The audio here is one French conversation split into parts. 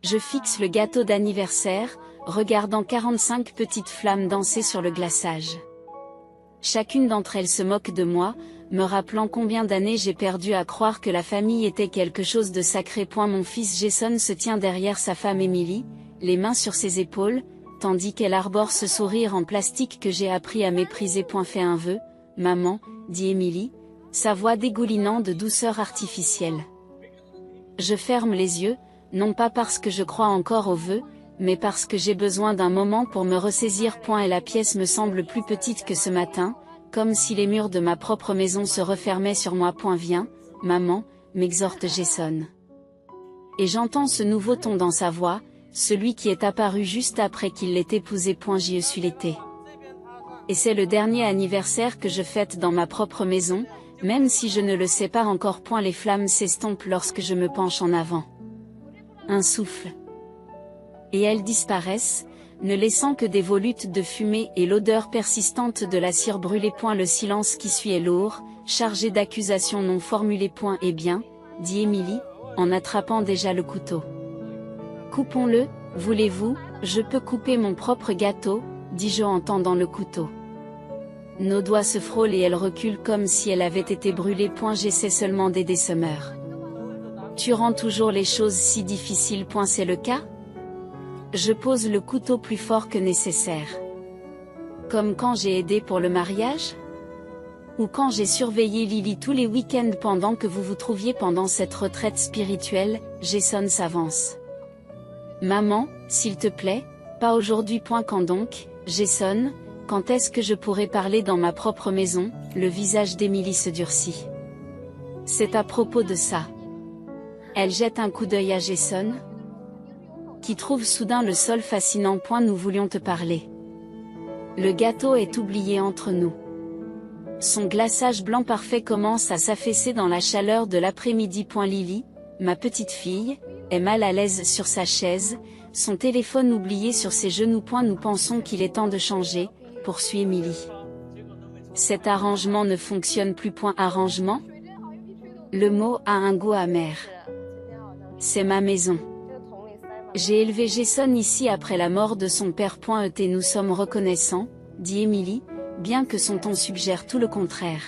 Je fixe le gâteau d'anniversaire, regardant 45 petites flammes danser sur le glaçage. Chacune d'entre elles se moque de moi, me rappelant combien d'années j'ai perdu à croire que la famille était quelque chose de sacré. Mon fils Jason se tient derrière sa femme Emily, les mains sur ses épaules, tandis qu'elle arbore ce sourire en plastique que j'ai appris à mépriser. Fais un vœu, maman, dit Emily, sa voix dégoulinant de douceur artificielle. Je ferme les yeux, non pas parce que je crois encore aux vœux, mais parce que j'ai besoin d'un moment pour me ressaisir. Et la pièce me semble plus petite que ce matin, comme si les murs de ma propre maison se refermaient sur moi. Viens, maman, m'exhorte Jason. Et j'entends ce nouveau ton dans sa voix, celui qui est apparu juste après qu'il l'ait épousée. J'y suis l'été. Et c'est le dernier anniversaire que je fête dans ma propre maison, même si je ne le sais pas encore. Les flammes s'estompent lorsque je me penche en avant. Un souffle. Et elles disparaissent, ne laissant que des volutes de fumée et l'odeur persistante de la cire brûlée. Le silence qui suit est lourd, chargé d'accusations non formulées. Eh bien, dit Emily, en attrapant déjà le couteau. Coupons-le, voulez-vous? Je peux couper mon propre gâteau, dis-je en tendant le couteau. Nos doigts se frôlent et elle recule comme si elle avait été brûlée. J'essaie seulement d'aider Summer. Tu rends toujours les choses si difficiles. C'est le cas? Je pose le couteau plus fort que nécessaire. Comme quand j'ai aidé pour le mariage? Ou quand j'ai surveillé Lily tous les week-ends pendant que vous vous trouviez pendant cette retraite spirituelle? Jason s'avance. Maman, s'il te plaît, pas aujourd'hui. Quand donc, Jason? Quand est-ce que je pourrai parler dans ma propre maison? Le visage d'Emily se durcit. C'est à propos de ça. Elle jette un coup d'œil à Jason, qui trouve soudain le sol fascinant. Nous voulions te parler. Le gâteau est oublié entre nous. Son glaçage blanc parfait commence à s'affaisser dans la chaleur de l'après-midi. Lily, ma petite fille, est mal à l'aise sur sa chaise, son téléphone oublié sur ses genoux. Nous pensons qu'il est temps de changer, poursuit Emily. Cet arrangement ne fonctionne plus. Arrangement? Le mot a un goût amer. C'est ma maison. J'ai élevé Jason ici après la mort de son père. Et nous sommes reconnaissants, dit Emily, bien que son ton suggère tout le contraire.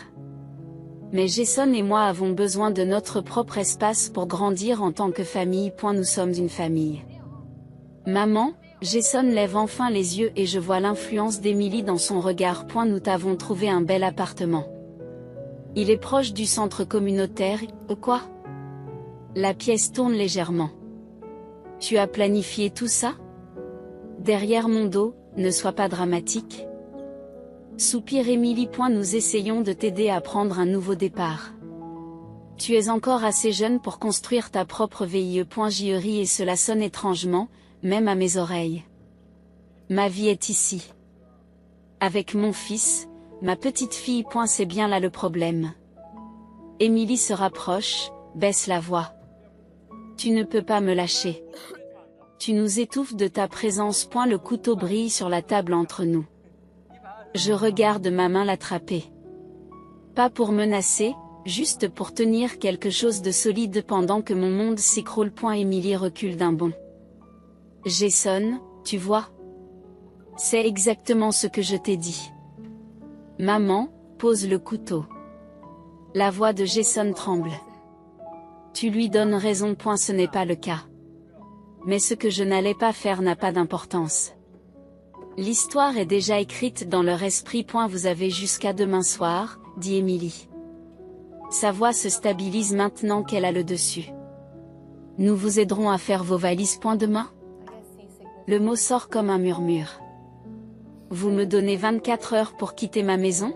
Mais Jason et moi avons besoin de notre propre espace pour grandir en tant que famille. Nous sommes une famille. Maman, Jason lève enfin les yeux et je vois l'influence d'Emily dans son regard. Nous t'avons trouvé un bel appartement. Il est proche du centre communautaire. Quoi? La pièce tourne légèrement. Tu as planifié tout ça? Derrière mon dos, ne sois pas dramatique. Soupire Emily. Nous essayons de t'aider à prendre un nouveau départ. Tu es encore assez jeune pour construire ta propre vie. J'y ris et cela sonne étrangement, même à mes oreilles. Ma vie est ici. Avec mon fils, ma petite fille. C'est bien là le problème. Emily se rapproche, baisse la voix. Tu ne peux pas me lâcher. Tu nous étouffes de ta présence. Le couteau brille sur la table entre nous. Je regarde ma main l'attraper. Pas pour menacer, juste pour tenir quelque chose de solide pendant que mon monde s'écroule. Emily recule d'un bond. Jason, tu vois? C'est exactement ce que je t'ai dit. Maman, pose le couteau. La voix de Jason tremble. Tu lui donnes raison. Ce n'est pas le cas. Mais ce que je n'allais pas faire n'a pas d'importance. L'histoire est déjà écrite dans leur esprit. Vous avez jusqu'à demain soir, dit Emily. Sa voix se stabilise maintenant qu'elle a le dessus. Nous vous aiderons à faire vos valises. Demain? Le mot sort comme un murmure. Vous me donnez 24 heures pour quitter ma maison?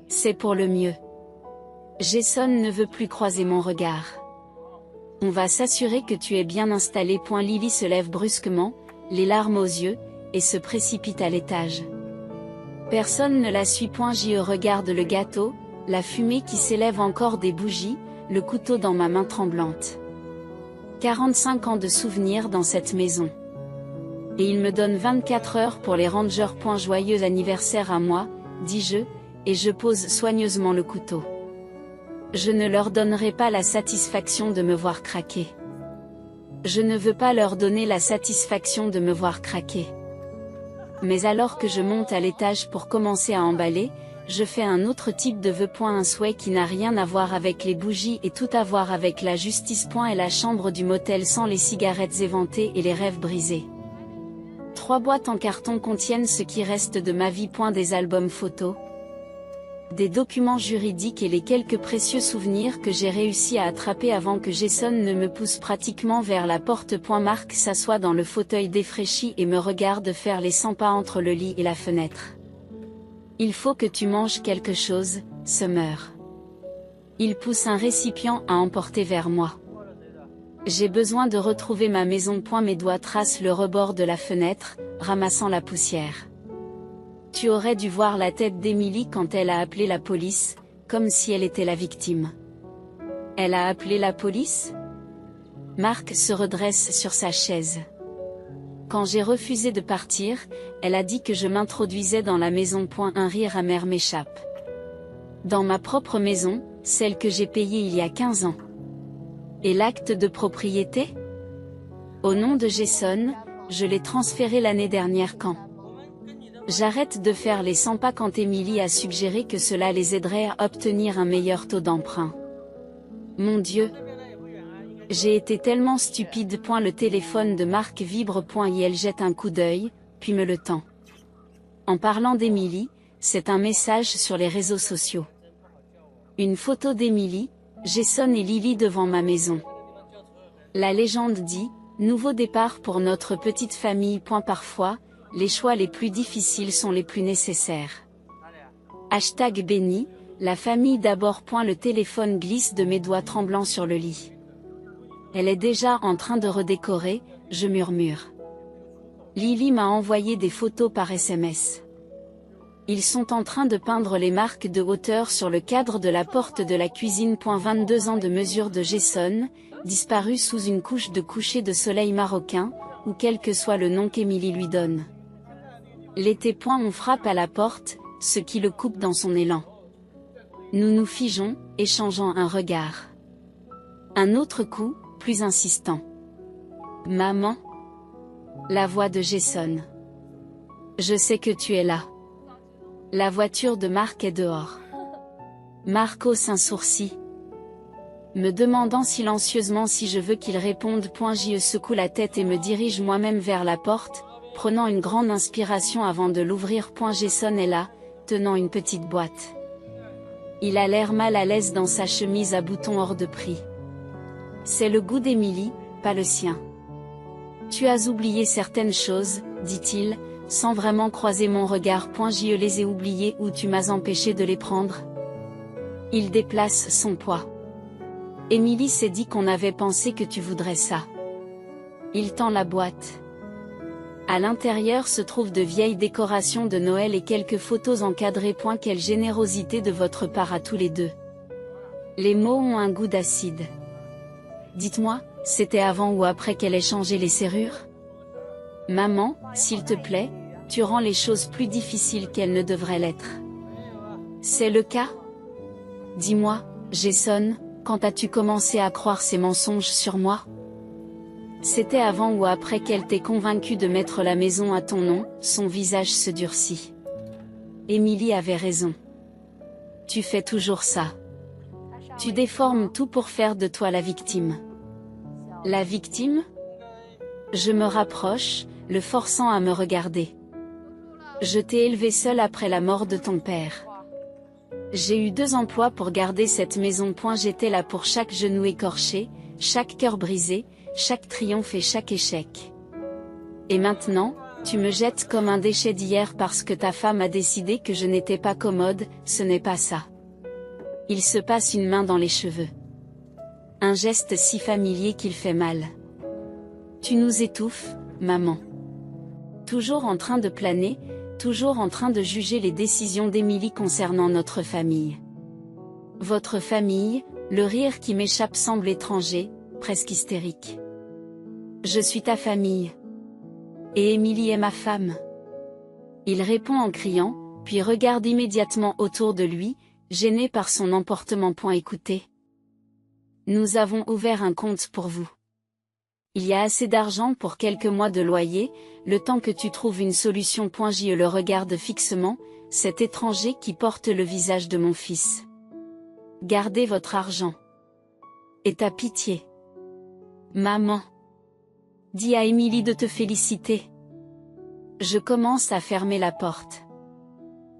C'est pour le mieux. Jason ne veut plus croiser mon regard. On va s'assurer que tu es bien installé. Lily se lève brusquement, les larmes aux yeux, et se précipite à l'étage. Personne ne la suit. J'y regarde le gâteau, la fumée qui s'élève encore des bougies, le couteau dans ma main tremblante. 45 ans de souvenirs dans cette maison. Et il me donne 24 heures pour les rangers. Joyeux anniversaire à moi, dis-je, et je pose soigneusement le couteau. Je ne leur donnerai pas la satisfaction de me voir craquer. Je ne veux pas leur donner la satisfaction de me voir craquer. Mais alors que je monte à l'étage pour commencer à emballer, je fais un autre type de vœu. Un souhait qui n'a rien à voir avec les bougies et tout à voir avec la justice. Et la chambre du motel sans les cigarettes éventées et les rêves brisés. 3 boîtes en carton contiennent ce qui reste de ma vie. Des albums photos, des documents juridiques et les quelques précieux souvenirs que j'ai réussi à attraper avant que Jason ne me pousse pratiquement vers la porte. Marc s'assoit dans le fauteuil défraîchi et me regarde faire les 100 pas entre le lit et la fenêtre. Il faut que tu manges quelque chose, Summer. Il pousse un récipient à emporter vers moi. J'ai besoin de retrouver ma maison. Mes doigts tracent le rebord de la fenêtre, ramassant la poussière. Tu aurais dû voir la tête d'Emily quand elle a appelé la police, comme si elle était la victime. Elle a appelé la police? Marc se redresse sur sa chaise. Quand j'ai refusé de partir, elle a dit que je m'introduisais dans la maison. Un rire amer m'échappe. Dans ma propre maison, celle que j'ai payée il y a 15 ans. Et l'acte de propriété? Au nom de Jason, je l'ai transféré l'année dernière. Quand j'arrête de faire les 100 pas quand Emily a suggéré que cela les aiderait à obtenir un meilleur taux d'emprunt. Mon Dieu! J'ai été tellement stupide. Le téléphone de Marc vibre. Et elle jette un coup d'œil, puis me le tend. En parlant d'Emily, c'est un message sur les réseaux sociaux. Une photo d'Emily, Jason et Lily devant ma maison. La légende dit, nouveau départ pour notre petite famille. Parfois, les choix les plus difficiles sont les plus nécessaires. Hashtag béni, la famille d'abord. Le téléphone glisse de mes doigts tremblants sur le lit. Elle est déjà en train de redécorer, je murmure. Lily m'a envoyé des photos par SMS. Ils sont en train de peindre les marques de hauteur sur le cadre de la porte de la cuisine. 22 ans de mesure de Jason, disparu sous une couche de coucher de soleil marocain, ou quel que soit le nom qu'Emily lui donne. L'été. On frappe à la porte, ce qui le coupe dans son élan. Nous nous figeons, échangeant un regard. Un autre coup, plus insistant. Maman? La voix de Jason. Je sais que tu es là. La voiture de Marc est dehors. Marc hausse un sourcil, me demandant silencieusement si je veux qu'il réponde. Je secoue la tête et me dirige moi-même vers la porte, prenant une grande inspiration avant de l'ouvrir. Jason est là, tenant une petite boîte. Il a l'air mal à l'aise dans sa chemise à boutons hors de prix. C'est le goût d'Emily, pas le sien. Tu as oublié certaines choses, dit-il, sans vraiment croiser mon regard. Je les ai oubliées ou tu m'as empêché de les prendre. Il déplace son poids. Emily s'est dit qu'on avait pensé que tu voudrais ça. Il tend la boîte. À l'intérieur se trouvent de vieilles décorations de Noël et quelques photos encadrées. Quelle générosité de votre part à tous les deux. Les mots ont un goût d'acide. Dites-moi, c'était avant ou après qu'elle ait changé les serrures? Maman, s'il te plaît, tu rends les choses plus difficiles qu'elles ne devraient l'être. C'est le cas? Dis-moi, Jason, quand as-tu commencé à croire ces mensonges sur moi? C'était avant ou après qu'elle t'ait convaincu de mettre la maison à ton nom? Son visage se durcit. Emily avait raison. Tu fais toujours ça. Tu déformes tout pour faire de toi la victime. La victime? Je me rapproche, le forçant à me regarder. Je t'ai élevé seul après la mort de ton père. J'ai eu 2 emplois pour garder cette maison. J'étais là pour chaque genou écorché, chaque cœur brisé, chaque triomphe et chaque échec. Et maintenant, tu me jettes comme un déchet d'hier parce que ta femme a décidé que je n'étais pas commode. Ce n'est pas ça. Il se passe une main dans les cheveux. Un geste si familier qu'il fait mal. Tu nous étouffes, maman. Toujours en train de planer, toujours en train de juger les décisions d'Emily concernant notre famille. Votre famille, le rire qui m'échappe semble étranger, presque hystérique. Je suis ta famille. Et Emily est ma femme. Il répond en criant, puis regarde immédiatement autour de lui, gêné par son emportement. Écoutez. Nous avons ouvert un compte pour vous. Il y a assez d'argent pour quelques mois de loyer, le temps que tu trouves une solution. Je le regarde fixement, cet étranger qui porte le visage de mon fils. Gardez votre argent. Et ta pitié. Maman. Dis à Émilie de te féliciter. Je commence à fermer la porte.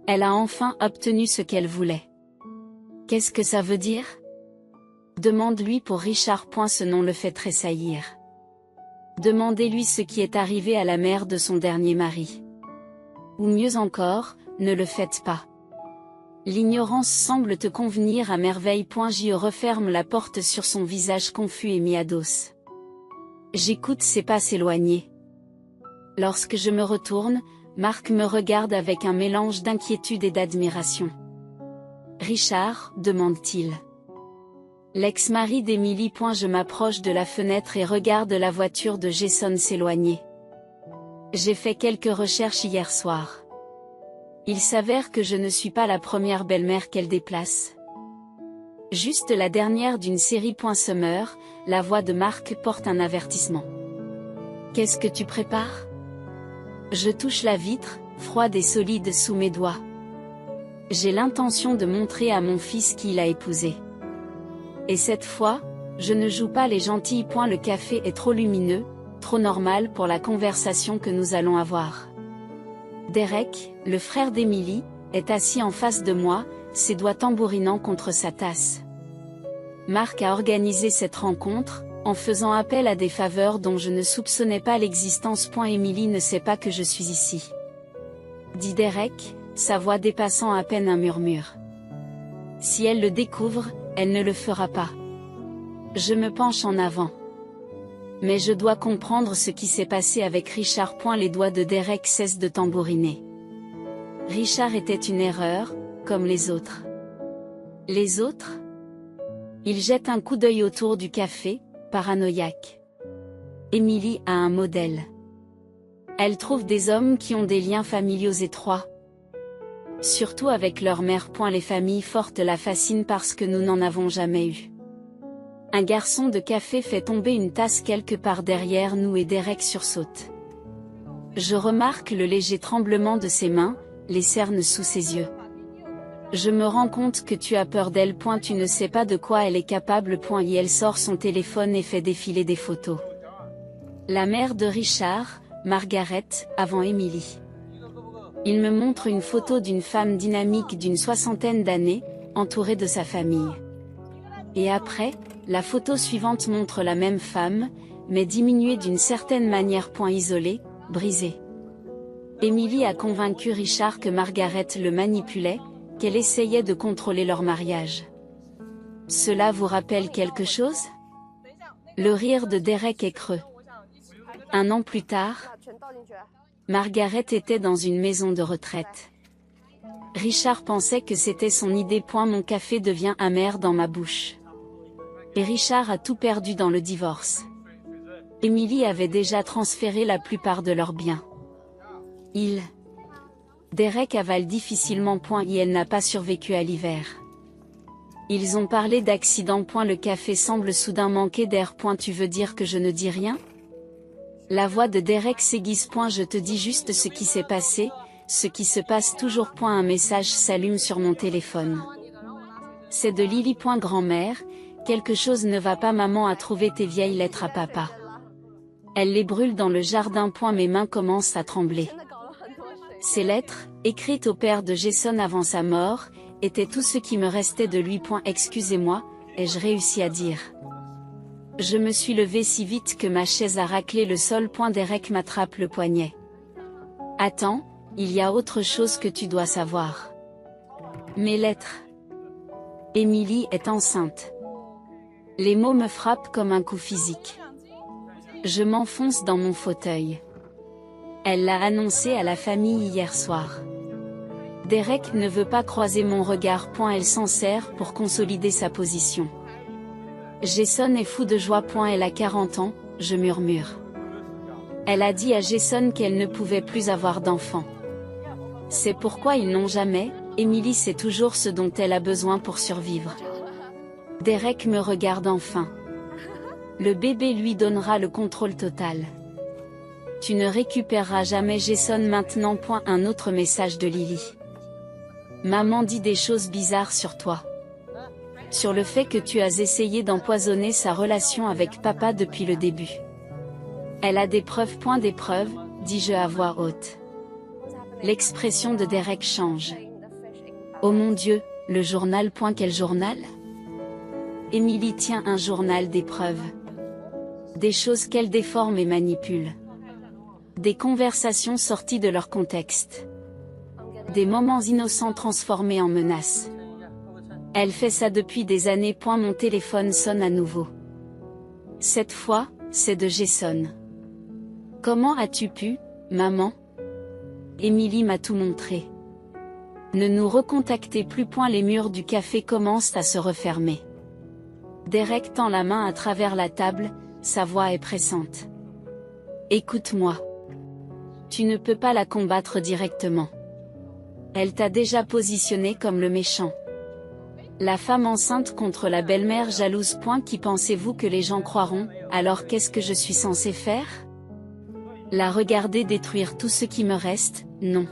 Elle a enfin obtenu ce qu'elle voulait. Qu'est-ce que ça veut dire? Demande-lui pour Richard. Ce nom le fait tressaillir. Demandez-lui ce qui est arrivé à la mère de son dernier mari. Ou mieux encore, ne le faites pas. L'ignorance semble te convenir à merveille. Je referme la porte sur son visage confus et mi-ados. J'écoute ses pas s'éloigner. Lorsque je me retourne, Marc me regarde avec un mélange d'inquiétude et d'admiration. Richard, demande-t-il. L'ex-mari d'Émilie. Je m'approche de la fenêtre et regarde la voiture de Jason s'éloigner. J'ai fait quelques recherches hier soir. Il s'avère que je ne suis pas la première belle-mère qu'elle déplace. Juste la dernière d'une série. Summer, la voix de Marc porte un avertissement. Qu'est-ce que tu prépares? Je touche la vitre, froide et solide sous mes doigts. J'ai l'intention de montrer à mon fils qui il a épousé. Et cette fois, je ne joue pas les gentilles. Le café est trop lumineux, trop normal pour la conversation que nous allons avoir. Derek, le frère d'Émilie, est assis en face de moi, ses doigts tambourinant contre sa tasse. Marc a organisé cette rencontre, en faisant appel à des faveurs dont je ne soupçonnais pas l'existence. Émilie ne sait pas que je suis ici. Dit Derek, sa voix dépassant à peine un murmure. Si elle le découvre, elle ne le fera pas. Je me penche en avant. Mais je dois comprendre ce qui s'est passé avec Richard. Les doigts de Derek cessent de tambouriner. Richard était une erreur, comme les autres. Les autres? Il jette un coup d'œil autour du café, paranoïaque. Émilie a un modèle. Elle trouve des hommes qui ont des liens familiaux étroits. Surtout avec leur mère. Les familles fortes la fascinent parce que nous n'en avons jamais eu. Un garçon de café fait tomber une tasse quelque part derrière nous et Derek sursaute. Je remarque le léger tremblement de ses mains, les cernes sous ses yeux. Je me rends compte que tu as peur d'elle. Tu ne sais pas de quoi elle est capable. Et elle sort son téléphone et fait défiler des photos. La mère de Richard, Margaret, avant Émilie. Il me montre une photo d'une femme dynamique d'une 60aine d'années, entourée de sa famille. Et après, la photo suivante montre la même femme, mais diminuée d'une certaine manière. Isolée, brisée. Émilie a convaincu Richard que Margaret le manipulait, qu'elle essayait de contrôler leur mariage. Cela vous rappelle quelque chose? Le rire de Derek est creux. Un an plus tard, Margaret était dans une maison de retraite. Richard pensait que c'était son idée. Mon café devient amer dans ma bouche. Et Richard a tout perdu dans le divorce. Émilie avait déjà transféré la plupart de leurs biens. Derek avale difficilement. Et elle n'a pas survécu à l'hiver. Ils ont parlé d'accident. Le café semble soudain manquer d'air. Tu veux dire que je ne dis rien? La voix de Derek s'aiguise. Je te dis juste ce qui s'est passé, ce qui se passe toujours. Un message s'allume sur mon téléphone. C'est de Lily. Grand-mère, quelque chose ne va pas. Maman a trouvé tes vieilles lettres à papa. Elle les brûle dans le jardin. Mes mains commencent à trembler. Ces lettres, écrites au père de Jason avant sa mort, étaient tout ce qui me restait de lui. Excusez-moi, ai-je réussi à dire. Je me suis levée si vite que ma chaise a raclé le sol. Derek m'attrape le poignet. Attends, il y a autre chose que tu dois savoir. Mes lettres. Émilie est enceinte. Les mots me frappent comme un coup physique. Je m'enfonce dans mon fauteuil. Elle l'a annoncé à la famille hier soir. Derek ne veut pas croiser mon regard. Elle s'en sert pour consolider sa position. Jason est fou de joie. Elle a 40 ans, je murmure. Elle a dit à Jason qu'elle ne pouvait plus avoir d'enfants. C'est pourquoi ils n'ont jamais. Émilie sait toujours ce dont elle a besoin pour survivre. Derek me regarde enfin. Le bébé lui donnera le contrôle total. Tu ne récupéreras jamais Jason maintenant. Un autre message de Lily. Maman dit des choses bizarres sur toi. Sur le fait que tu as essayé d'empoisonner sa relation avec papa depuis le début. Elle a des preuves. Des preuves, dis-je à voix haute. L'expression de Derek change. Oh mon Dieu, le journal. Quel journal? Emily tient un journal des preuves. Des choses qu'elle déforme et manipule. Des conversations sorties de leur contexte. Des moments innocents transformés en menaces. Elle fait ça depuis des années. Mon téléphone sonne à nouveau. Cette fois, c'est de Jason. Comment as-tu pu, maman? Emily m'a tout montré. Ne nous recontactez plus. Les murs du café commencent à se refermer. Derek tend la main à travers la table, sa voix est pressante. Écoute-moi. Tu ne peux pas la combattre directement. Elle t'a déjà positionné comme le méchant. La femme enceinte contre la belle-mère jalouse. Qui pensez-vous que les gens croiront? Alors qu'est-ce que je suis censé faire? La regarder détruire tout ce qui me reste? Non.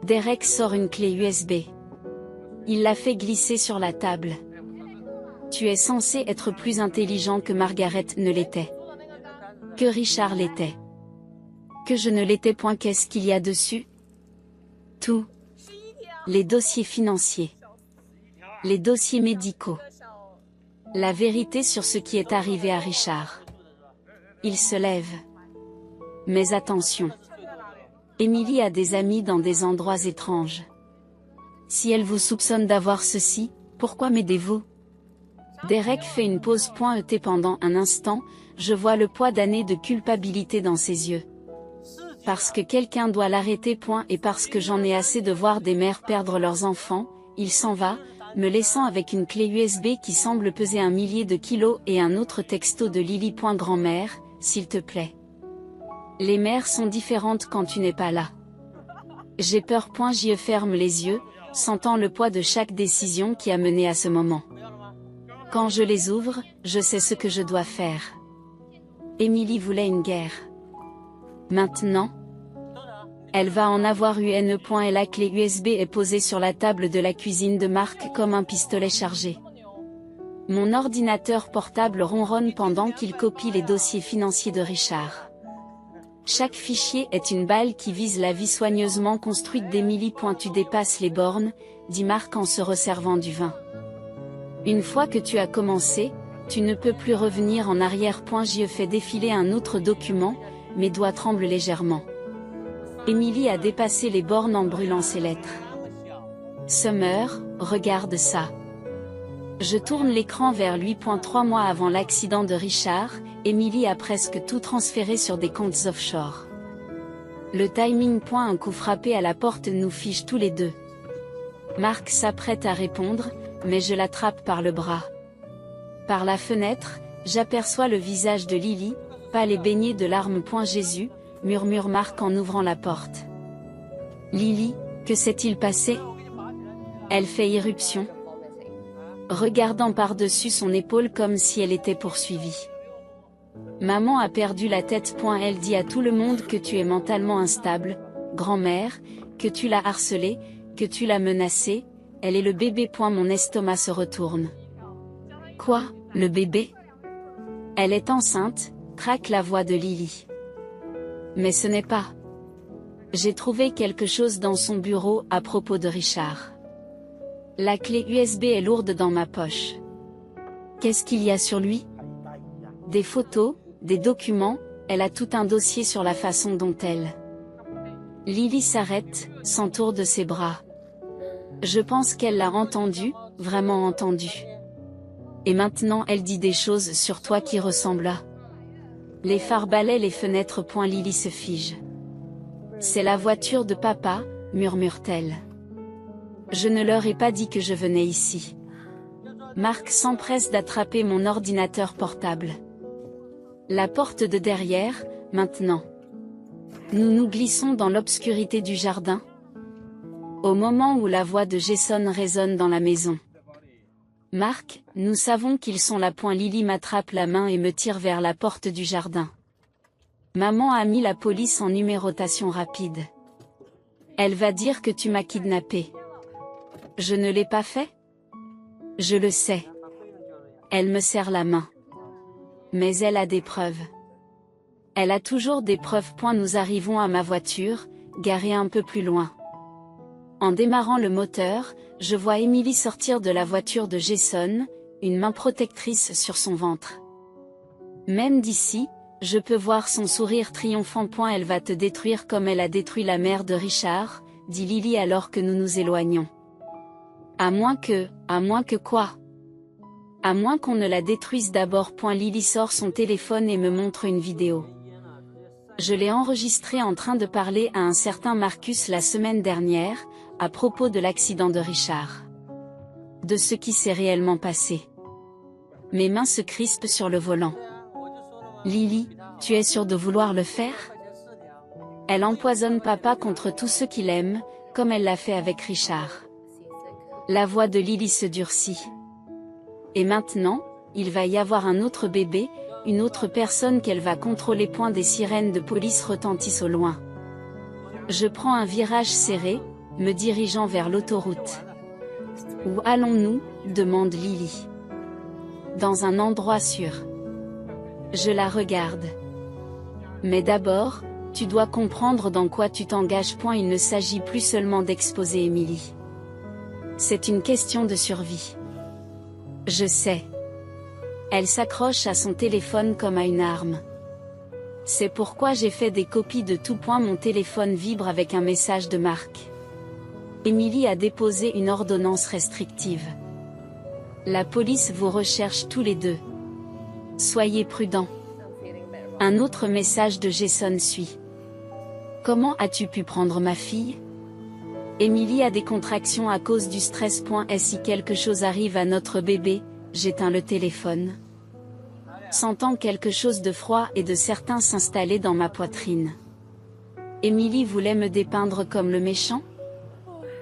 Derek sort une clé USB. Il la fait glisser sur la table. Tu es censé être plus intelligent que Margaret ne l'était. Que Richard l'était. Que je ne l'étais. Qu'est-ce qu'il y a dessus? Tout. Les dossiers financiers. Les dossiers médicaux. La vérité sur ce qui est arrivé à Richard. Il se lève. Mais attention. Emily a des amis dans des endroits étranges. Si elle vous soupçonne d'avoir ceci, pourquoi m'aidez-vous? Derek fait une pause. Pendant un instant, je vois le poids d'années de culpabilité dans ses yeux. Parce que quelqu'un doit l'arrêter. Et parce que j'en ai assez de voir des mères perdre leurs enfants, il s'en va, me laissant avec une clé USB qui semble peser 1 millier de kilos et un autre texto de Lily. Grand-mère, s'il te plaît. Les mères sont différentes quand tu n'es pas là. J'ai peur. J'y ferme les yeux, sentant le poids de chaque décision qui a mené à ce moment. Quand je les ouvre, je sais ce que je dois faire. Emily voulait une guerre. Maintenant, elle va en avoir une. Et la clé USB est posée sur la table de la cuisine de Marc comme un pistolet chargé. Mon ordinateur portable ronronne pendant qu'il copie les dossiers financiers de Richard. Chaque fichier est une balle qui vise la vie soigneusement construite d'Emily. Tu dépasses les bornes, dit Marc en se resservant du vin. Une fois que tu as commencé, tu ne peux plus revenir en arrière. J'y fais défiler un autre document, mes doigts tremblent légèrement. Emily a dépassé les bornes en brûlant ses lettres. Summer, regarde ça. Je tourne l'écran vers lui. 3 mois avant l'accident de Richard, Emily a presque tout transféré sur des comptes offshore. Le timing. Un coup frappé à la porte nous fiche tous les deux. Marc s'apprête à répondre, mais je l'attrape par le bras. Par la fenêtre, j'aperçois le visage de Lily, pâle et baigné de larmes. Jésus, murmure Marc en ouvrant la porte. Lily, que s'est-il passé? Elle fait irruption, regardant par-dessus son épaule comme si elle était poursuivie. Maman a perdu la tête. Elle dit à tout le monde que tu es mentalement instable, grand-mère, que tu l'as harcelée, que tu l'as menacée, elle est le bébé. Mon estomac se retourne. Quoi, le bébé? Elle est enceinte, craque la voix de Lily. Mais ce n'est pas. J'ai trouvé quelque chose dans son bureau à propos de Richard. La clé USB est lourde dans ma poche. Qu'est-ce qu'il y a sur lui? Des photos, des documents, elle a tout un dossier sur la façon dont elle. Lily s'arrête, s'entoure de ses bras. Je pense qu'elle l'a entendu, vraiment entendu. Et maintenant elle dit des choses sur toi qui ressemblent à. Les phares balaient les fenêtres. Lily se fige. C'est la voiture de papa, murmure-t-elle. Je ne leur ai pas dit que je venais ici. Marc s'empresse d'attraper mon ordinateur portable. La porte de derrière, maintenant. Nous nous glissons dans l'obscurité du jardin. Au moment où la voix de Jason résonne dans la maison. Marc, nous savons qu'ils sont là. Lily m'attrape la main et me tire vers la porte du jardin. Maman a mis la police en numérotation rapide. Elle va dire que tu m'as kidnappé. Je ne l'ai pas fait? Je le sais. Elle me serre la main. Mais elle a des preuves. Elle a toujours des preuves. Nous arrivons à ma voiture, garée un peu plus loin. En démarrant le moteur, je vois Emily sortir de la voiture de Jason, une main protectrice sur son ventre. Même d'ici, je peux voir son sourire triomphant. Elle va te détruire comme elle a détruit la mère de Richard, dit Lily alors que nous nous éloignons. À moins que quoi? À moins qu'on ne la détruise d'abord. Lily sort son téléphone et me montre une vidéo. Je l'ai enregistrée en train de parler à un certain Marcus la semaine dernière, à propos de l'accident de Richard. De ce qui s'est réellement passé. Mes mains se crispent sur le volant. Lily, tu es sûre de vouloir le faire? Elle empoisonne papa contre tous ceux qui l'aiment, comme elle l'a fait avec Richard. La voix de Lily se durcit. Et maintenant, il va y avoir un autre bébé, une autre personne qu'elle va contrôler. Des sirènes de police retentissent au loin. Je prends un virage serré, me dirigeant vers l'autoroute. Où allons-nous? Demande Lily. Dans un endroit sûr. Je la regarde. Mais d'abord, tu dois comprendre dans quoi tu t'engages. Il ne s'agit plus seulement d'exposer Emily. C'est une question de survie. Je sais. Elle s'accroche à son téléphone comme à une arme. C'est pourquoi j'ai fait des copies de tout. Mon téléphone vibre avec un message de Marc. Emily a déposé une ordonnance restrictive. La police vous recherche tous les deux. Soyez prudents. Un autre message de Jason suit. Comment as-tu pu prendre ma fille? Emily a des contractions à cause du stress. Si quelque chose arrive à notre bébé, j'éteins le téléphone. Sentant quelque chose de froid et de certain s'installer dans ma poitrine. Emily voulait me dépeindre comme le méchant?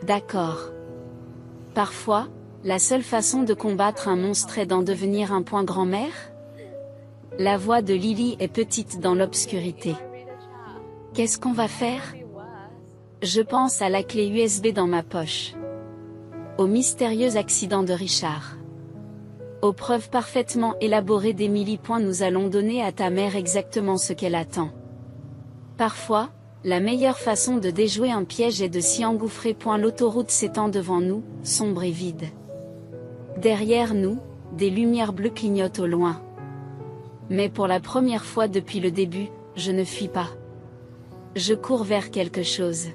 D'accord. Parfois, la seule façon de combattre un monstre est d'en devenir un. Grand-mère? La voix de Lily est petite dans l'obscurité. Qu'est-ce qu'on va faire? Je pense à la clé USB dans ma poche. Au mystérieux accident de Richard. Aux preuves parfaitement élaborées d'Emily. Nous allons donner à ta mère exactement ce qu'elle attend. Parfois, la meilleure façon de déjouer un piège est de s'y engouffrer. L'autoroute s'étend devant nous, sombre et vide. Derrière nous, des lumières bleues clignotent au loin. Mais pour la première fois depuis le début, je ne fuis pas. Je cours vers quelque chose.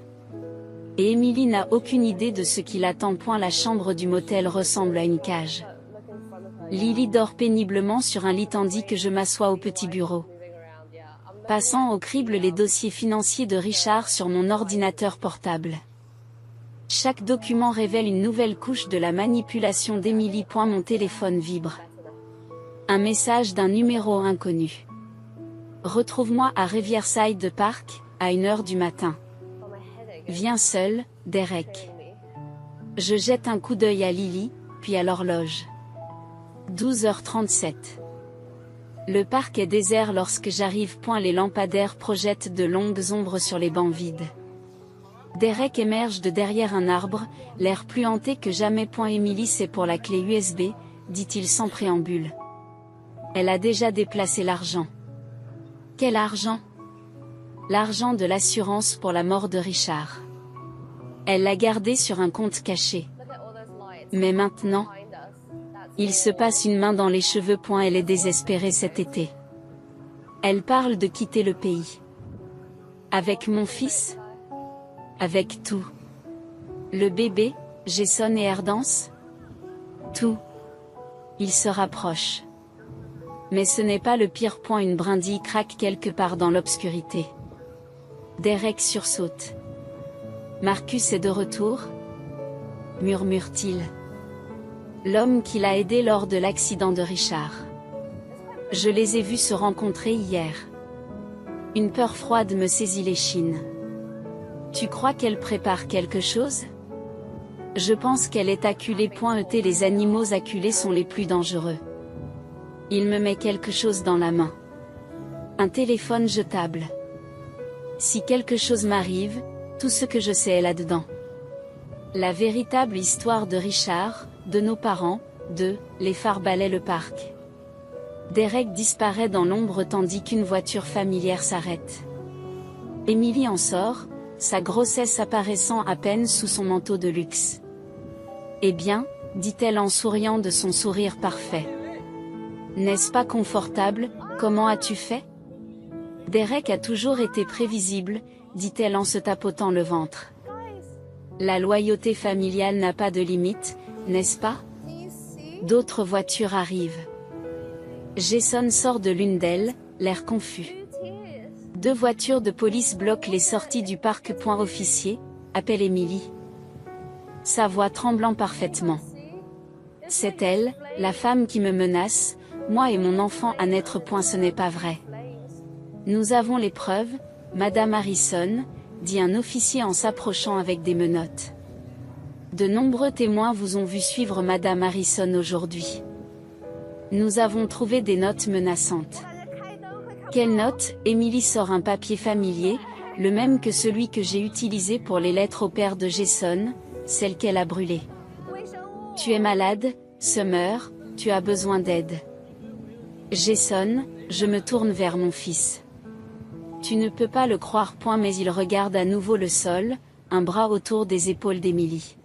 Et Emily n'a aucune idée de ce qui l'attend. La chambre du motel ressemble à une cage. Lily dort péniblement sur un lit tandis que je m'assois au petit bureau. Passant au crible les dossiers financiers de Richard sur mon ordinateur portable. Chaque document révèle une nouvelle couche de la manipulation d'Emily. Mon téléphone vibre. Un message d'un numéro inconnu. Retrouve-moi à Riverside Park, à 1h du matin. Viens seul, Derek. Je jette un coup d'œil à Lily, puis à l'horloge. 12h37. Le parc est désert lorsque j'arrive. Les lampadaires projettent de longues ombres sur les bancs vides. Derek émerge de derrière un arbre, l'air plus hanté que jamais. Emily, c'est pour la clé USB, dit-il sans préambule. Elle a déjà déplacé l'argent. Quel argent? L'argent de l'assurance pour la mort de Richard. Elle l'a gardé sur un compte caché. Mais maintenant, il se passe une main dans les cheveux. Elle est désespérée cet été. Elle parle de quitter le pays. Avec mon fils? Avec tout. Le bébé, Jason et Erdance? Tout. Il se rapproche. Mais ce n'est pas le pire. Une brindille craque quelque part dans l'obscurité. Derek sursaute. Marcus est de retour? Murmure-t-il. L'homme qui l'a aidé lors de l'accident de Richard. Je les ai vus se rencontrer hier. Une peur froide me saisit l'échine. Tu crois qu'elle prépare quelque chose? Je pense qu'elle est acculée. Les animaux acculés sont les plus dangereux. Il me met quelque chose dans la main. Un téléphone jetable. Si quelque chose m'arrive, tout ce que je sais est là-dedans. La véritable histoire de Richard, de nos parents, les phares balaient le parc. Derek disparaît dans l'ombre tandis qu'une voiture familière s'arrête. Emily en sort, sa grossesse apparaissant à peine sous son manteau de luxe. Eh bien, dit-elle en souriant de son sourire parfait. N'est-ce pas confortable, comment as-tu fait? Derek a toujours été prévisible, dit-elle en se tapotant le ventre. La loyauté familiale n'a pas de limite, n'est-ce pas? D'autres voitures arrivent. Jason sort de l'une d'elles, l'air confus. 2 voitures de police bloquent les sorties du parc. Officier, appelle Emily. Sa voix tremblant parfaitement. C'est elle, la femme qui me menace, moi et mon enfant à naître. Ce n'est pas vrai. Nous avons les preuves, Madame Harrison, dit un officier en s'approchant avec des menottes. De nombreux témoins vous ont vu suivre Madame Harrison aujourd'hui. Nous avons trouvé des notes menaçantes. Quelles notes? Emily sort un papier familier, le même que celui que j'ai utilisé pour les lettres au père de Jason, celle qu'elle a brûlée. Tu es malade, Summer, tu as besoin d'aide. Jason, je me tourne vers mon fils. Tu ne peux pas le croire. Mais il regarde à nouveau le sol, un bras autour des épaules d'Emily.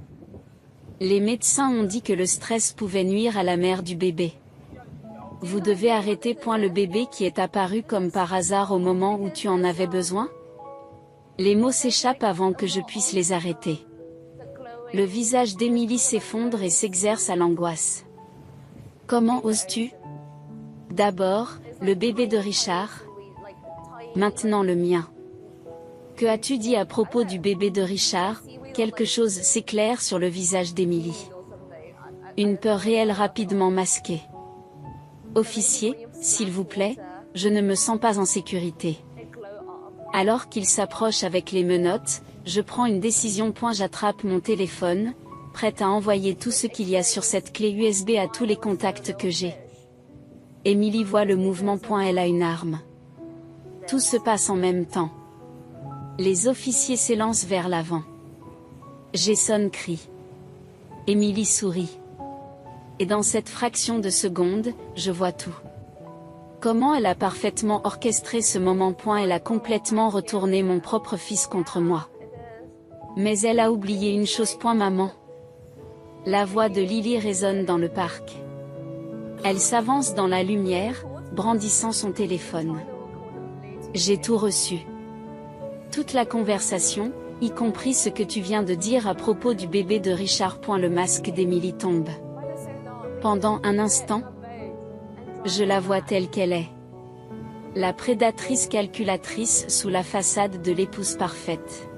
Les médecins ont dit que le stress pouvait nuire à la mère du bébé. Vous devez arrêter. Le bébé qui est apparu comme par hasard au moment où tu en avais besoin? Les mots s'échappent avant que je puisse les arrêter. Le visage d'Emily s'effondre et s'exerce à l'angoisse. Comment oses-tu? D'abord, le bébé de Richard. Maintenant le mien. Que as-tu dit à propos du bébé de Richard? Quelque chose s'éclaire sur le visage d'Emily. Une peur réelle rapidement masquée. Officier, s'il vous plaît, je ne me sens pas en sécurité. Alors qu'il s'approche avec les menottes, je prends une décision. J'attrape mon téléphone, prête à envoyer tout ce qu'il y a sur cette clé USB à tous les contacts que j'ai. Emily voit le mouvement. Elle a une arme. Tout se passe en même temps. Les officiers s'élancent vers l'avant. Jason crie. Emily sourit. Et dans cette fraction de seconde, je vois tout. Comment elle a parfaitement orchestré ce moment. Elle a complètement retourné mon propre fils contre moi. Mais elle a oublié une chose. Maman. La voix de Lily résonne dans le parc. Elle s'avance dans la lumière, brandissant son téléphone. J'ai tout reçu. Toute la conversation, y compris ce que tu viens de dire à propos du bébé de Richard. Le masque d'Emily tombe. Pendant un instant, je la vois telle qu'elle est. La prédatrice calculatrice sous la façade de l'épouse parfaite.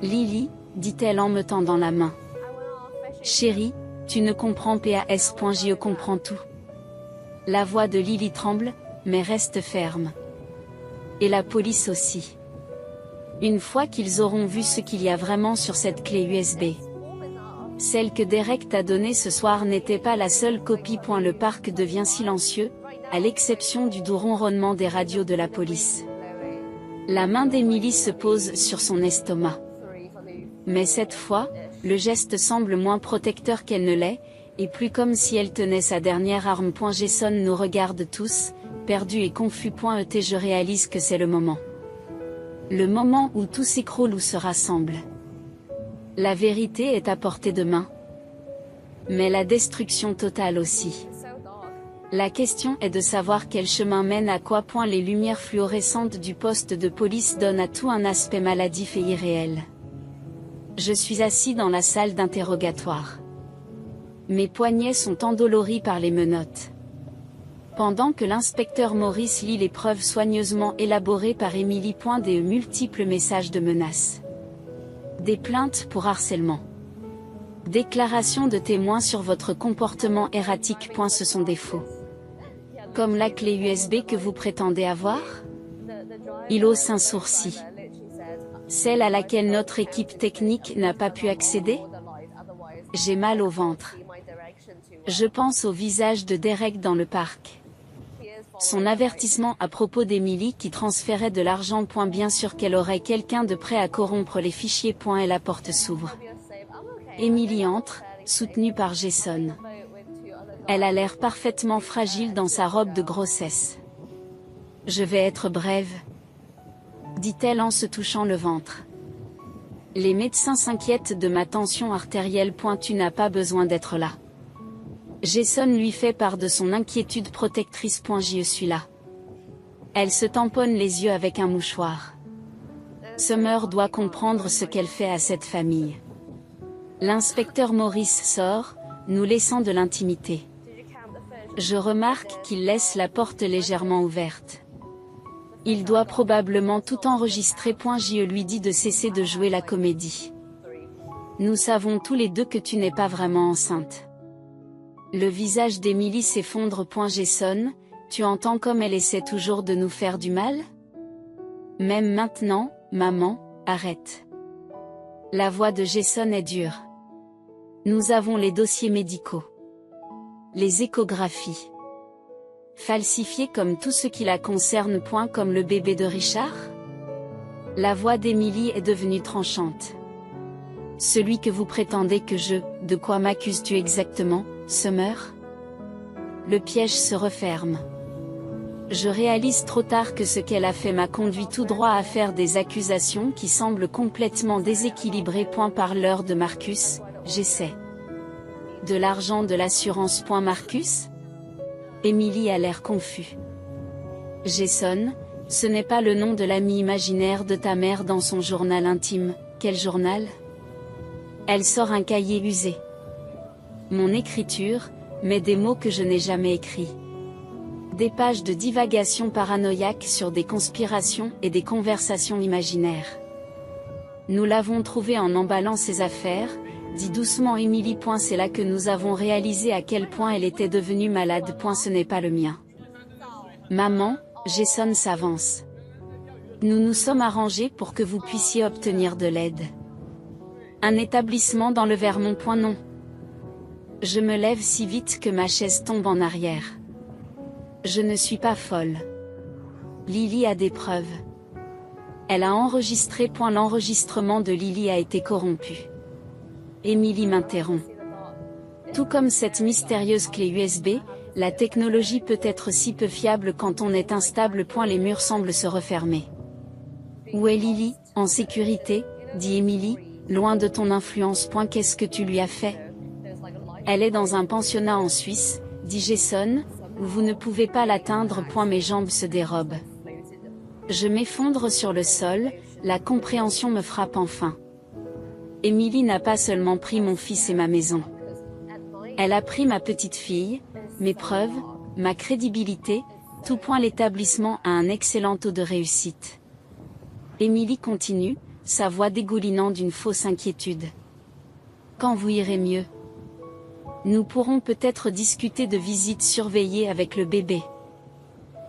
Lily, dit-elle en me tendant la main. Chérie, tu ne comprends pas. Je comprends tout. La voix de Lily tremble, mais reste ferme. Et la police aussi. Une fois qu'ils auront vu ce qu'il y a vraiment sur cette clé USB. Celle que Derek t'a donnée ce soir n'était pas la seule copie. Le parc devient silencieux, à l'exception du doux ronronnement des radios de la police. La main d'Emily se pose sur son estomac. Mais cette fois, le geste semble moins protecteur qu'elle ne l'est, et plus comme si elle tenait sa dernière arme. Jason nous regarde tous, perdus et confus. Je réalise que c'est le moment. Le moment où tout s'écroule ou se rassemble. La vérité est à portée de main. Mais la destruction totale aussi. La question est de savoir quel chemin mène à quoi. Les lumières fluorescentes du poste de police donnent à tout un aspect maladif et irréel. Je suis assis dans la salle d'interrogatoire. Mes poignets sont endoloris par les menottes. Pendant que l'inspecteur Maurice lit les preuves soigneusement élaborées par Emily. Des multiples messages de menaces. Des plaintes pour harcèlement. Déclaration de témoins sur votre comportement erratique. Ce sont des faux. Comme la clé USB que vous prétendez avoir? Il hausse un sourcil. Celle à laquelle notre équipe technique n'a pas pu accéder? J'ai mal au ventre. Je pense au visage de Derek dans le parc. Son avertissement à propos d'Emily qui transférait de l'argent. Bien sûr qu'elle aurait quelqu'un de prêt à corrompre les fichiers. Et la porte s'ouvre. Emily entre, soutenue par Jason. Elle a l'air parfaitement fragile dans sa robe de grossesse. Je vais être brève, dit-elle en se touchant le ventre. Les médecins s'inquiètent de ma tension artérielle. Tu n'as pas besoin d'être là. Jason lui fait part de son inquiétude protectrice. Je suis là. Elle se tamponne les yeux avec un mouchoir. Summer doit comprendre ce qu'elle fait à cette famille. L'inspecteur Maurice sort, nous laissant de l'intimité. Je remarque qu'il laisse la porte légèrement ouverte. Il doit probablement tout enregistrer. Je lui dis de cesser de jouer la comédie. Nous savons tous les deux que tu n'es pas vraiment enceinte. Le visage d'Emily s'effondre. Jason, tu entends comme elle essaie toujours de nous faire du mal? Même maintenant, maman, arrête. La voix de Jason est dure. Nous avons les dossiers médicaux. Les échographies. Falsifiées comme tout ce qui la concerne. Comme le bébé de Richard? La voix d'Emily est devenue tranchante. Celui que vous prétendez que de quoi m'accuses-tu exactement, Summer? Le piège se referme. Je réalise trop tard que ce qu'elle a fait m'a conduit tout droit à faire des accusations qui semblent complètement déséquilibrées. Par l'heure de Marcus, j'essaie. De l'argent de l'assurance. Marcus? Emily a l'air confus. Jason, ce n'est pas le nom de l'ami imaginaire de ta mère dans son journal intime. Quel journal? Elle sort un cahier usé. Mon écriture, mais des mots que je n'ai jamais écrits. Des pages de divagation paranoïaque sur des conspirations et des conversations imaginaires. Nous l'avons trouvé en emballant ses affaires, dit doucement Emily. C'est là que nous avons réalisé à quel point elle était devenue malade. Ce n'est pas le mien. Maman, Jason s'avance. Nous nous sommes arrangés pour que vous puissiez obtenir de l'aide. Un établissement dans le Vermont. Non. Je me lève si vite que ma chaise tombe en arrière. Je ne suis pas folle. Lily a des preuves. Elle a enregistré. L'enregistrement de Lily a été corrompu. Emily m'interrompt. Tout comme cette mystérieuse clé USB, la technologie peut être si peu fiable quand on est instable. Les murs semblent se refermer. Où est Lily? En sécurité, dit Emily, loin de ton influence. Qu'est-ce que tu lui as fait? Elle est dans un pensionnat en Suisse, dit Jason, où vous ne pouvez pas l'atteindre. Mes jambes se dérobent. Je m'effondre sur le sol, la compréhension me frappe enfin. Emily n'a pas seulement pris mon fils et ma maison. Elle a pris ma petite fille, mes preuves, ma crédibilité, tout. L'établissement a un excellent taux de réussite. Emily continue, sa voix dégoulinant d'une fausse inquiétude. Quand vous irez mieux, nous pourrons peut-être discuter de visites surveillées avec le bébé.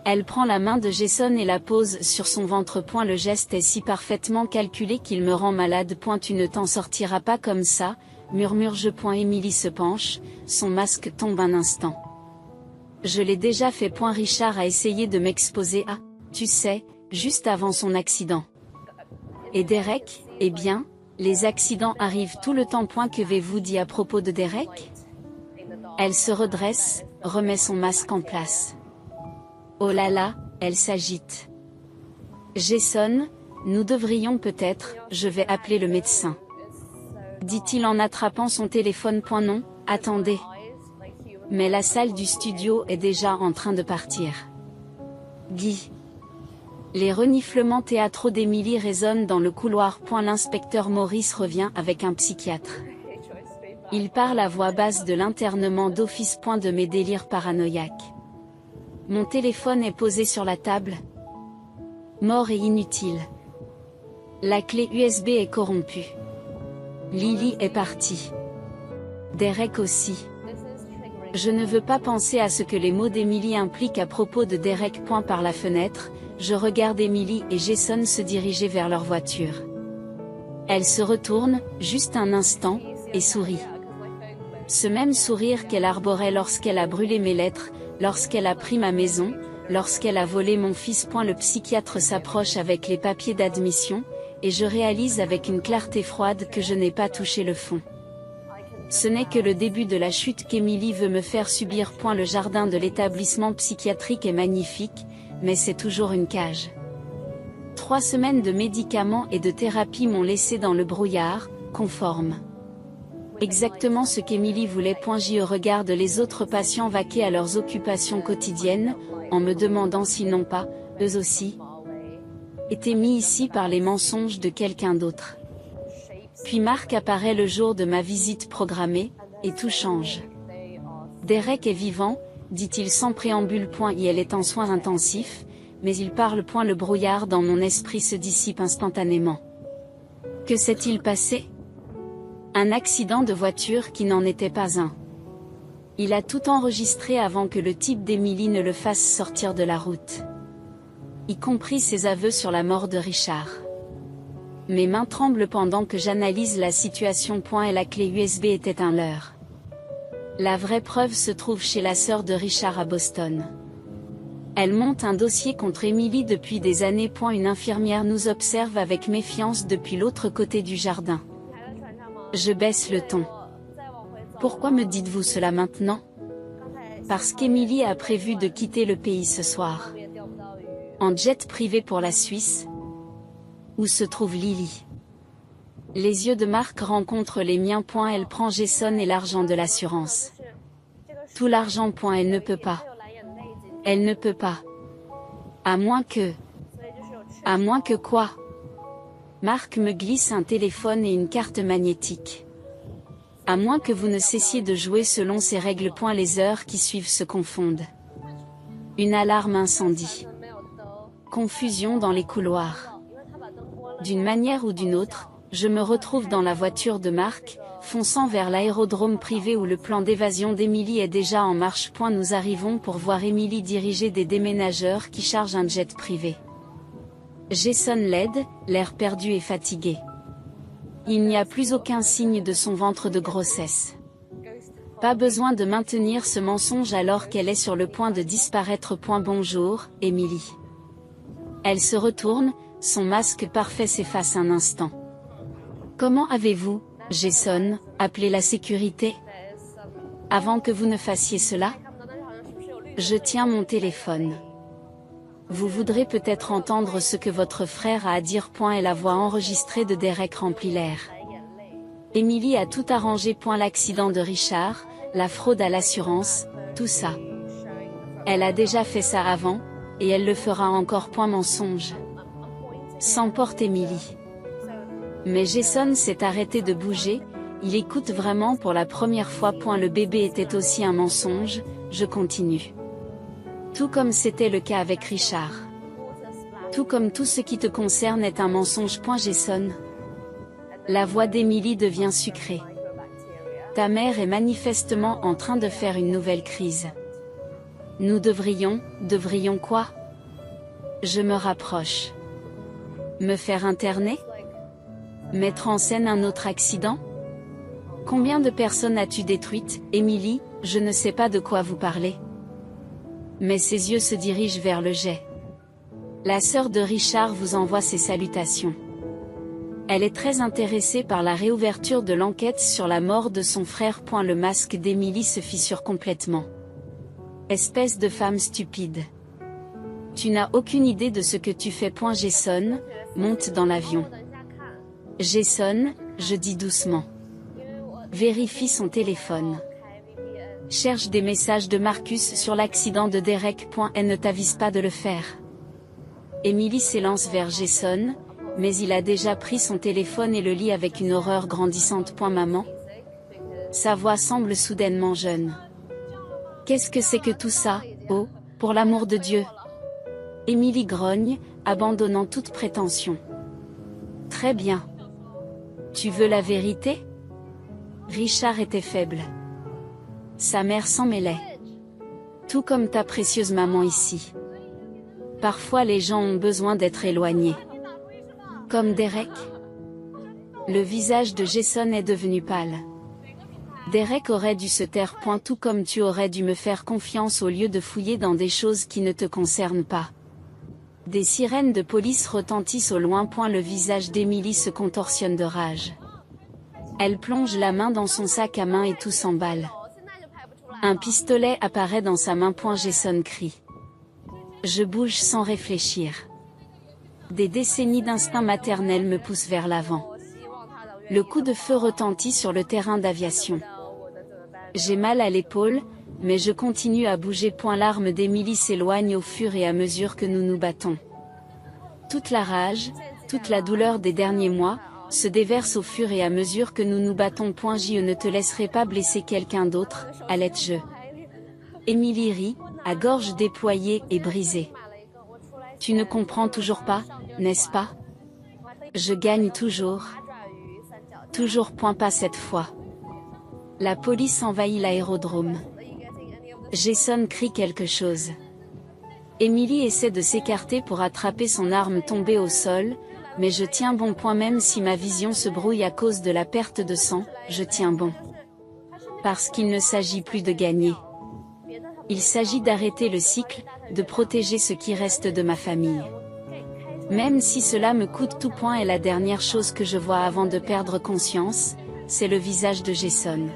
Elle prend la main de Jason et la pose sur son ventre. Le geste est si parfaitement calculé qu'il me rend malade. Tu ne t'en sortiras pas comme ça, murmure-je. Emily se penche, son masque tombe un instant. Je l'ai déjà fait. Richard a essayé de m'exposer à, tu sais, juste avant son accident. Et Derek, eh bien, les accidents arrivent tout le temps. Qu'avez-vous dit à propos de Derek? Elle se redresse, remet son masque en place. Oh là là, elle s'agite. Jason, nous devrions peut-être, je vais appeler le médecin. Dit-il en attrapant son téléphone. Non, attendez. Mais la salle du studio est déjà en train de partir. Guy. Les reniflements théâtraux d'Emily résonnent dans le couloir. L'inspecteur Maurice revient avec un psychiatre. Il parle à voix basse de l'internement d'office. De mes délires paranoïaques. Mon téléphone est posé sur la table. Mort et inutile. La clé USB est corrompue. Lily est partie. Derek aussi. Je ne veux pas penser à ce que les mots d'Emily impliquent à propos de Derek. Par la fenêtre, je regarde Emily et Jason se diriger vers leur voiture. Elle se retourne, juste un instant, et sourit. Ce même sourire qu'elle arborait lorsqu'elle a brûlé mes lettres, lorsqu'elle a pris ma maison, lorsqu'elle a volé mon fils. Le psychiatre s'approche avec les papiers d'admission, et je réalise avec une clarté froide que je n'ai pas touché le fond. Ce n'est que le début de la chute qu'Émilie veut me faire subir. Le jardin de l'établissement psychiatrique est magnifique, mais c'est toujours une cage. 3 semaines de médicaments et de thérapie m'ont laissé dans le brouillard, conforme. Exactement ce qu'Émilie voulait. J'y regarde les autres patients vaquer à leurs occupations quotidiennes, en me demandant s'ils n'ont pas, eux aussi, été mis ici par les mensonges de quelqu'un d'autre. Puis Marc apparaît le jour de ma visite programmée, et tout change. Derek est vivant, dit-il sans préambule. Il est en soins intensifs, mais il parle. Le brouillard dans mon esprit se dissipe instantanément. Que s'est-il passé? Un accident de voiture qui n'en était pas un. Il a tout enregistré avant que le type d'Émilie ne le fasse sortir de la route. Y compris ses aveux sur la mort de Richard. Mes mains tremblent pendant que j'analyse la situation. Et la clé USB était un leurre. La vraie preuve se trouve chez la sœur de Richard à Boston. Elle monte un dossier contre Émilie depuis des années. Une infirmière nous observe avec méfiance depuis l'autre côté du jardin. Je baisse le ton. Pourquoi me dites-vous cela maintenant? Parce qu'Émilie a prévu de quitter le pays ce soir. En jet privé pour la Suisse. Où se trouve Lily? Les yeux de Marc rencontrent les miens. Elle prend Jason et l'argent de l'assurance. Tout l'argent. Elle ne peut pas. Elle ne peut pas. À moins que... À moins que quoi? Marc me glisse un téléphone et une carte magnétique. À moins que vous ne cessiez de jouer selon ces règles. Les heures qui suivent se confondent. Une alarme incendie. Confusion dans les couloirs. D'une manière ou d'une autre, je me retrouve dans la voiture de Marc, fonçant vers l'aérodrome privé où le plan d'évasion d'Émilie est déjà en marche. Nous arrivons pour voir Émilie diriger des déménageurs qui chargent un jet privé. Jason l'aide, l'air perdu et fatigué. Il n'y a plus aucun signe de son ventre de grossesse. Pas besoin de maintenir ce mensonge alors qu'elle est sur le point de disparaître. Bonjour, Émilie. Elle se retourne, son masque parfait s'efface un instant. Comment avez-vous, Jason, appelé la sécurité? Avant que vous ne fassiez cela? Je tiens mon téléphone. Vous voudrez peut-être entendre ce que votre frère a à dire. Et la voix enregistrée de Derek remplit l'air. Émilie a tout arrangé. L'accident de Richard, la fraude à l'assurance, tout ça. Elle a déjà fait ça avant, et elle le fera encore. Mensonge. S'emporte Émilie. Mais Jason s'est arrêté de bouger, il écoute vraiment pour la première fois. Le bébé était aussi un mensonge, je continue. Tout comme c'était le cas avec Richard. Tout comme tout ce qui te concerne est un mensonge. Jason. La voix d'Émilie devient sucrée. Ta mère est manifestement en train de faire une nouvelle crise. Nous devrions quoi? Je me rapproche. Me faire interner? Mettre en scène un autre accident? Combien de personnes as-tu détruites, Émilie? Je ne sais pas de quoi vous parlez. Mais ses yeux se dirigent vers le jet. La sœur de Richard vous envoie ses salutations. Elle est très intéressée par la réouverture de l'enquête sur la mort de son frère. Le masque d'Émilie se fissure complètement. Espèce de femme stupide. Tu n'as aucune idée de ce que tu fais. Jason, monte dans l'avion. Jason, je dis doucement. Vérifie son téléphone. Cherche des messages de Marcus sur l'accident de Derek. Elle ne t'avise pas de le faire. Émilie s'élance vers Jason, mais il a déjà pris son téléphone et le lit avec une horreur grandissante. Maman. Sa voix semble soudainement jeune. Qu'est-ce que c'est que tout ça? Oh, pour l'amour de Dieu! Émilie grogne, abandonnant toute prétention. Très bien. Tu veux la vérité? Richard était faible. Sa mère s'en mêlait. Tout comme ta précieuse maman ici. Parfois les gens ont besoin d'être éloignés. Comme Derek. Le visage de Jason est devenu pâle. Derek aurait dû se taire. Tout comme tu aurais dû me faire confiance au lieu de fouiller dans des choses qui ne te concernent pas. Des sirènes de police retentissent au loin. Le visage d'Emily se contorsionne de rage. Elle plonge la main dans son sac à main et tout s'emballe. Un pistolet apparaît dans sa main. Jason crie. Je bouge sans réfléchir. Des décennies d'instinct maternel me poussent vers l'avant. Le coup de feu retentit sur le terrain d'aviation. J'ai mal à l'épaule, mais je continue à bouger. L'arme d'Emily s'éloigne au fur et à mesure que nous nous battons. Toute la rage, toute la douleur des derniers mois, se déverse au fur et à mesure que nous nous battons. Je ne te laisserai pas blesser quelqu'un d'autre, allais-je. Emily rit, à gorge déployée et brisée. Tu ne comprends toujours pas, n'est-ce pas? Je gagne toujours. Toujours. Pas cette fois. La police envahit l'aérodrome. Jason crie quelque chose. Emily essaie de s'écarter pour attraper son arme tombée au sol, mais je tiens bon. Même si ma vision se brouille à cause de la perte de sang, je tiens bon. Parce qu'il ne s'agit plus de gagner. Il s'agit d'arrêter le cycle, de protéger ce qui reste de ma famille. Même si cela me coûte tout. Et la dernière chose que je vois avant de perdre conscience, c'est le visage de Jason.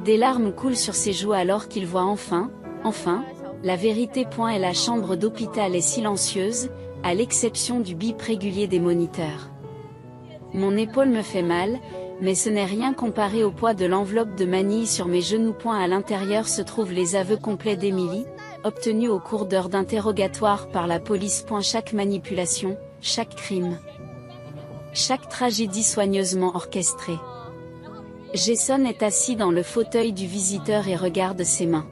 Des larmes coulent sur ses joues alors qu'il voit enfin, la vérité. Et la chambre d'hôpital est silencieuse, à l'exception du bip régulier des moniteurs. Mon épaule me fait mal, mais ce n'est rien comparé au poids de l'enveloppe de manille sur mes genoux. À l'intérieur se trouvent les aveux complets d'Emily, obtenus au cours d'heures d'interrogatoire par la police. Chaque manipulation, chaque crime, chaque tragédie soigneusement orchestrée. Jason est assis dans le fauteuil du visiteur et regarde ses mains.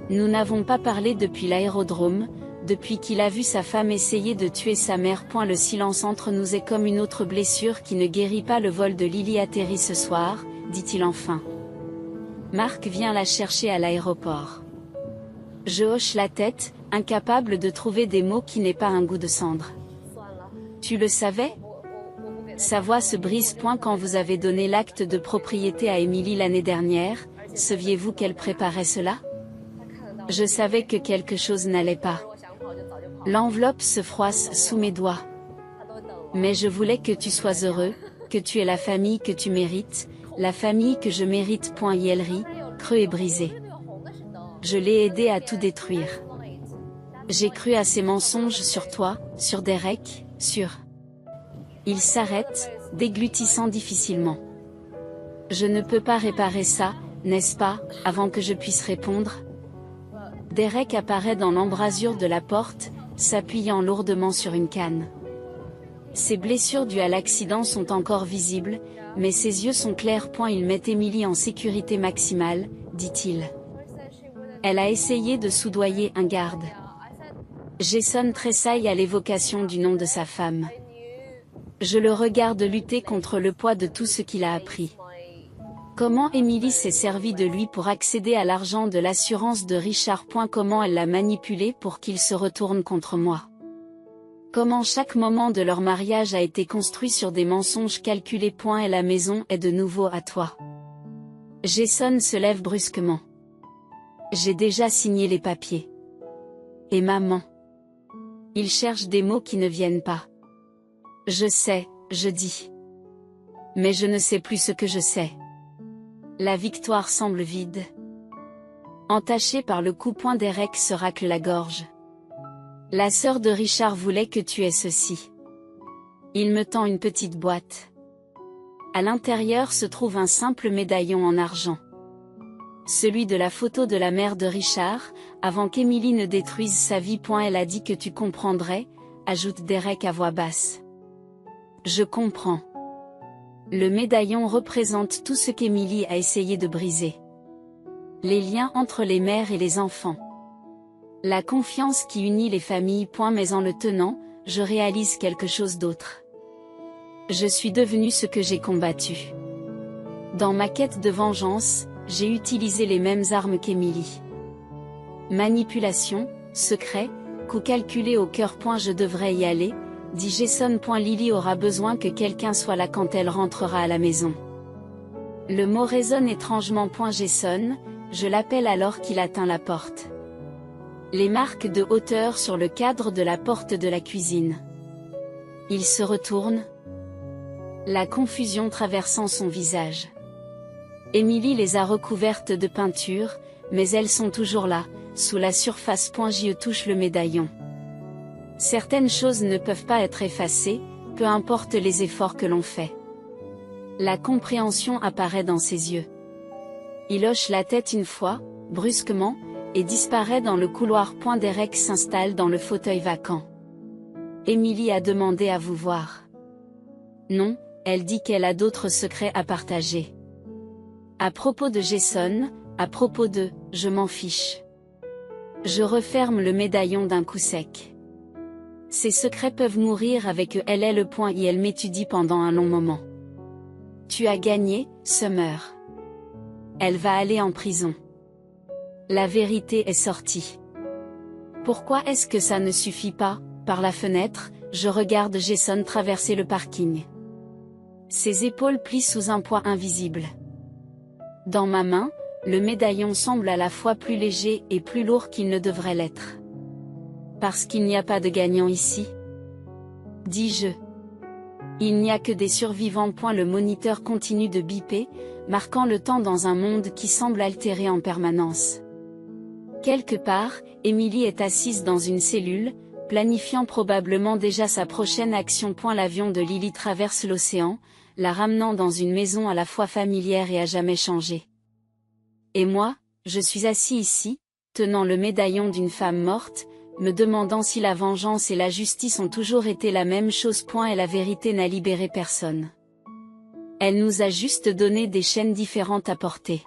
Nous n'avons pas parlé depuis l'aérodrome, depuis qu'il a vu sa femme essayer de tuer sa mère. Le silence entre nous est comme une autre blessure qui ne guérit pas. Le vol de Lily atterrit ce soir, dit-il enfin. Mark vient la chercher à l'aéroport. Je hoche la tête, incapable de trouver des mots qui n'aient pas un goût de cendre. Tu le savais? Sa voix se brise. Quand vous avez donné l'acte de propriété à Emily l'année dernière, saviez-vous qu'elle préparait cela? Je savais que quelque chose n'allait pas. L'enveloppe se froisse sous mes doigts. Mais je voulais que tu sois heureux, que tu aies la famille que tu mérites, la famille que je mérite. Elle rit, creux et brisé. Je l'ai aidé à tout détruire. J'ai cru à ses mensonges sur toi, sur Derek, sur... Il s'arrête, déglutissant difficilement. Je ne peux pas réparer ça, n'est-ce pas, avant que je puisse répondre? Derek apparaît dans l'embrasure de la porte, s'appuyant lourdement sur une canne. Ses blessures dues à l'accident sont encore visibles, mais ses yeux sont clairs. Il met Emily en sécurité maximale, dit-il. Elle a essayé de soudoyer un garde. Jason tressaille à l'évocation du nom de sa femme. Je le regarde lutter contre le poids de tout ce qu'il a appris. Comment Emily s'est servie de lui pour accéder à l'argent de l'assurance de Richard. Comment elle l'a manipulé pour qu'il se retourne contre moi. Comment chaque moment de leur mariage a été construit sur des mensonges calculés. Et la maison est de nouveau à toi. Jason se lève brusquement. J'ai déjà signé les papiers. Et maman. Il cherche des mots qui ne viennent pas. Je sais, je dis. Mais je ne sais plus ce que je sais. La victoire semble vide. Entaché par le coup. Derek se racle la gorge. La sœur de Richard voulait que tu aies ceci. Il me tend une petite boîte. À l'intérieur se trouve un simple médaillon en argent. Celui de la photo de la mère de Richard, avant qu'Emily ne détruise sa vie. Elle a dit que tu comprendrais, ajoute Derek à voix basse. Je comprends. Le médaillon représente tout ce qu'Emily a essayé de briser. Les liens entre les mères et les enfants. La confiance qui unit les familles. Mais en le tenant, je réalise quelque chose d'autre. Je suis devenu ce que j'ai combattu. Dans ma quête de vengeance, j'ai utilisé les mêmes armes qu'Emily. Manipulation, secret, coup calculé au cœur. Je devrais y aller, dit Jason. Lily aura besoin que quelqu'un soit là quand elle rentrera à la maison. Le mot résonne étrangement. Jason, je l'appelle alors qu'il atteint la porte. Les marques de hauteur sur le cadre de la porte de la cuisine. Il se retourne. La confusion traversant son visage. Émilie les a recouvertes de peinture, mais elles sont toujours là, sous la surface. Je touche le médaillon. Certaines choses ne peuvent pas être effacées, peu importe les efforts que l'on fait. La compréhension apparaît dans ses yeux. Il hoche la tête une fois, brusquement, et disparaît dans le couloir. Derek s'installe dans le fauteuil vacant. Émilie a demandé à vous voir. Non, elle dit qu'elle a d'autres secrets à partager. À propos de Jason, à propos de « je m'en fiche ». Je referme le médaillon d'un coup sec. Ces secrets peuvent mourir avec elle. Elle m'étudie pendant un long moment. Tu as gagné, Summer. Elle va aller en prison. La vérité est sortie. Pourquoi est-ce que ça ne suffit pas? Par la fenêtre, je regarde Jason traverser le parking. Ses épaules plient sous un poids invisible. Dans ma main, le médaillon semble à la fois plus léger et plus lourd qu'il ne devrait l'être. Parce qu'il n'y a pas de gagnant ici. Dis-je. Il n'y a que des survivants. Le moniteur continue de biper, marquant le temps dans un monde qui semble altéré en permanence. Quelque part, Émilie est assise dans une cellule, planifiant probablement déjà sa prochaine action. L'avion de Lily traverse l'océan, la ramenant dans une maison à la fois familière et à jamais changée. Et moi, je suis assis ici, tenant le médaillon d'une femme morte, me demandant si la vengeance et la justice ont toujours été la même chose. Et la vérité n'a libéré personne. Elle nous a juste donné des chaînes différentes à porter.